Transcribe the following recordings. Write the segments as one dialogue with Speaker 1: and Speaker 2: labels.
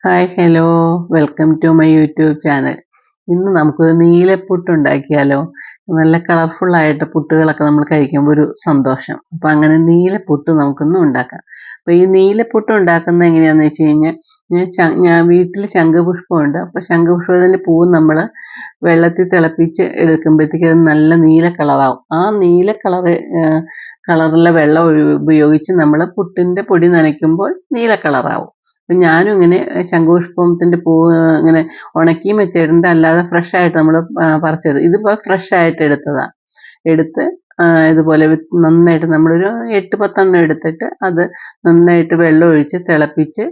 Speaker 1: Hi hello welcome to my YouTube channel. ഇന്ന് നമുക്കൊരു നീലപ്പുട്ട് ഉണ്ടാക്കിയാലോ? നല്ല കളർഫുള്ളായിട്ട് പുട്ടുകളൊക്കെ നമ്മൾ കഴിക്കുമ്പോൾ ഒരു സന്തോഷം. അപ്പോൾ അങ്ങനെ നീലപ്പുട്ട് നമുക്കൊന്ന് ഉണ്ടാക്കാം. അപ്പോൾ ഈ നീലപ്പുട്ട് ഉണ്ടാക്കുന്നത് എങ്ങനെയാണെന്ന് വെച്ച് കഴിഞ്ഞാൽ, ഞാൻ വീട്ടിൽ ശംഖുപുഷ്പമുണ്ട്. അപ്പോൾ ശംഖുപുഷ്പത്തിൻ്റെ പൂവ് നമ്മൾ വെള്ളത്തിൽ തിളപ്പിച്ച് എടുക്കുമ്പോഴത്തേക്ക് അത് നല്ല നീല കളറാവും. ആ നീല കളറിലെ വെള്ളം ഉപയോഗിച്ച് നമ്മൾ പുട്ടിൻ്റെ പൊടി നനയ്ക്കുമ്പോൾ നീല കളറാവും. അപ്പം ഞാനും ഇങ്ങനെ ശംഖുപുഷ്പത്തിൻ്റെ പൂവ് ഇങ്ങനെ ഉണക്കിയും വെച്ചിട്ടുണ്ട്, അല്ലാതെ ഫ്രഷായിട്ട് നമ്മൾ പറിച്ചെടുത്ത്. ഇതിപ്പോൾ ഫ്രഷായിട്ട് എടുത്തതാണ്. എടുത്ത് ഇതുപോലെ നന്നായിട്ട് നമ്മളൊരു 8-10 എടുത്തിട്ട് അത് നന്നായിട്ട് വെള്ളം ഒഴിച്ച് തിളപ്പിച്ച്,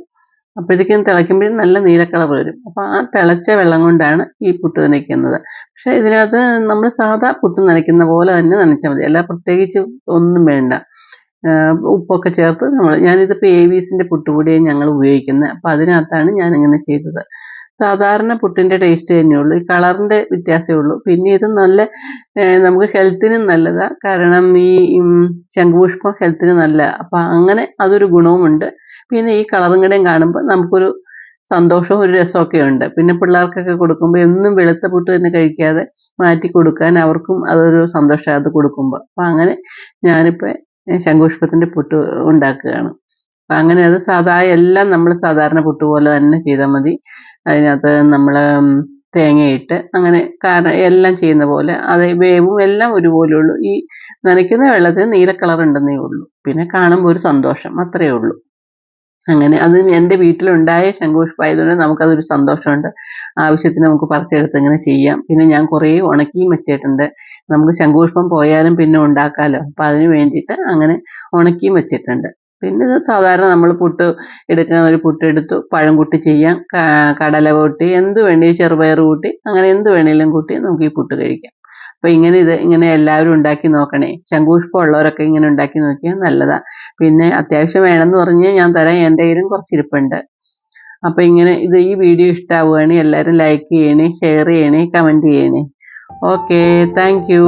Speaker 1: അപ്പോഴത്തേക്കും തിളയ്ക്കുമ്പോഴും നല്ല നീല കളർ വരും. അപ്പോൾ ആ തിളച്ച വെള്ളം കൊണ്ടാണ് ഈ പുട്ട് നനയ്ക്കുന്നത്. പക്ഷേ ഇതിനകത്ത് നമ്മൾ സാധാ പുട്ട് നനയ്ക്കുന്ന പോലെ തന്നെ നനച്ചാൽ മതി, അല്ല പ്രത്യേകിച്ച് ഒന്നും വേണ്ട. ഉപ്പൊക്കെ ചേർത്ത് ഞാനിതിപ്പോൾ ഏവീസിൻ്റെ പുട്ടുപൊടിയാണ് ഞങ്ങൾ ഉപയോഗിക്കുന്നത്. അപ്പോൾ അതിനകത്താണ് ഞാനിങ്ങനെ ചെയ്തത്. സാധാരണ പുട്ടിൻ്റെ ടേസ്റ്റ് തന്നെയുള്ളൂ, ഈ കളറിൻ്റെ വ്യത്യാസമേ ഉള്ളൂ. പിന്നെ ഇത് നല്ല നമുക്ക് ഹെൽത്തിനും നല്ലതാണ്, കാരണം ഈ ശംഖുപുഷ്പം ഹെൽത്തിന് നല്ലതാണ്. അപ്പോൾ അങ്ങനെ അതൊരു ഗുണവുമുണ്ട്. പിന്നെ ഈ കളറും കൂടെയും കാണുമ്പോൾ നമുക്കൊരു സന്തോഷവും ഒരു രസമൊക്കെ ഉണ്ട്. പിന്നെ പിള്ളേർക്കൊക്കെ കൊടുക്കുമ്പോൾ എന്നും വെളുത്ത പുട്ട് തന്നെ കഴിക്കാതെ മാറ്റി കൊടുക്കാൻ അവർക്കും അതൊരു സന്തോഷമാണ് അത് കൊടുക്കുമ്പോൾ. അപ്പോൾ അങ്ങനെ ഞാനിപ്പോൾ ശംഖുപുഷ്പത്തിൻ്റെ പുട്ട് ഉണ്ടാക്കുകയാണ്. അപ്പം അങ്ങനെ അത് എല്ലാം നമ്മൾ സാധാരണ പുട്ട് പോലെ തന്നെ ചെയ്താൽ മതി. അതിനകത്ത് നമ്മൾ തേങ്ങയിട്ട് അങ്ങനെ എല്ലാം ചെയ്യുന്ന പോലെ അത് വേവും എല്ലാം ഒരുപോലെ ഉള്ളൂ. ഈ നനയ്ക്കുന്ന വെള്ളത്തിന് നീല കളർ ഉണ്ടെന്നേ ഉള്ളൂ. പിന്നെ കാണുമ്പോൾ ഒരു സന്തോഷം, അത്രയേ ഉള്ളൂ. അങ്ങനെ അത് എൻ്റെ വീട്ടിലുണ്ടായ ശംഖുപുഷ്പം ആയതുകൊണ്ട് നമുക്കതൊരു സന്തോഷമുണ്ട്. ആവശ്യത്തിന് നമുക്ക് പറിച്ചെടുത്ത് ഇങ്ങനെ ചെയ്യാം. പിന്നെ ഞാൻ കുറേ ഉണക്കിയും വെച്ചിട്ടുണ്ട്. നമുക്ക് ശംഖുപുഷ്പം പോയാലും പിന്നെ ഉണ്ടാക്കാമല്ലോ. അപ്പോൾ അതിന് വേണ്ടിയിട്ട് അങ്ങനെ ഉണക്കിയും വെച്ചിട്ടുണ്ട്. പിന്നെ ഇത് സാധാരണ നമ്മൾ പുട്ട് എടുക്കുന്ന ഒരു പുട്ട് എടുത്തു, പഴം കൂട്ടി ചെയ്യാം, കടല കൂട്ടി, എന്ത് വേണമെങ്കിലും ചെറുപയർ കൂട്ടി, അങ്ങനെ എന്ത് വേണമെങ്കിലും കൂട്ടി നമുക്ക് ഈ പുട്ട് കഴിക്കാം. അപ്പോൾ ഇങ്ങനെ എല്ലാവരും ഉണ്ടാക്കി നോക്കണേ. ശംഖുപുഷ്പം ഉള്ളവരൊക്കെ ഇങ്ങനെ ഉണ്ടാക്കി നോക്കിയാൽ നല്ലതാണ്. പിന്നെ അത്യാവശ്യം വേണമെന്ന് പറഞ്ഞാൽ ഞാൻ തരാം, എൻ്റെ കയ്യിലും കുറച്ചിരിപ്പുണ്ട്. അപ്പോൾ ഈ വീഡിയോ ഇഷ്ടമാവുകയാണെങ്കിൽ എല്ലാവരും ലൈക്ക് ചെയ്യണേ, ഷെയർ ചെയ്യണേ, കമൻറ്റ് ചെയ്യണേ. Okay, thank you.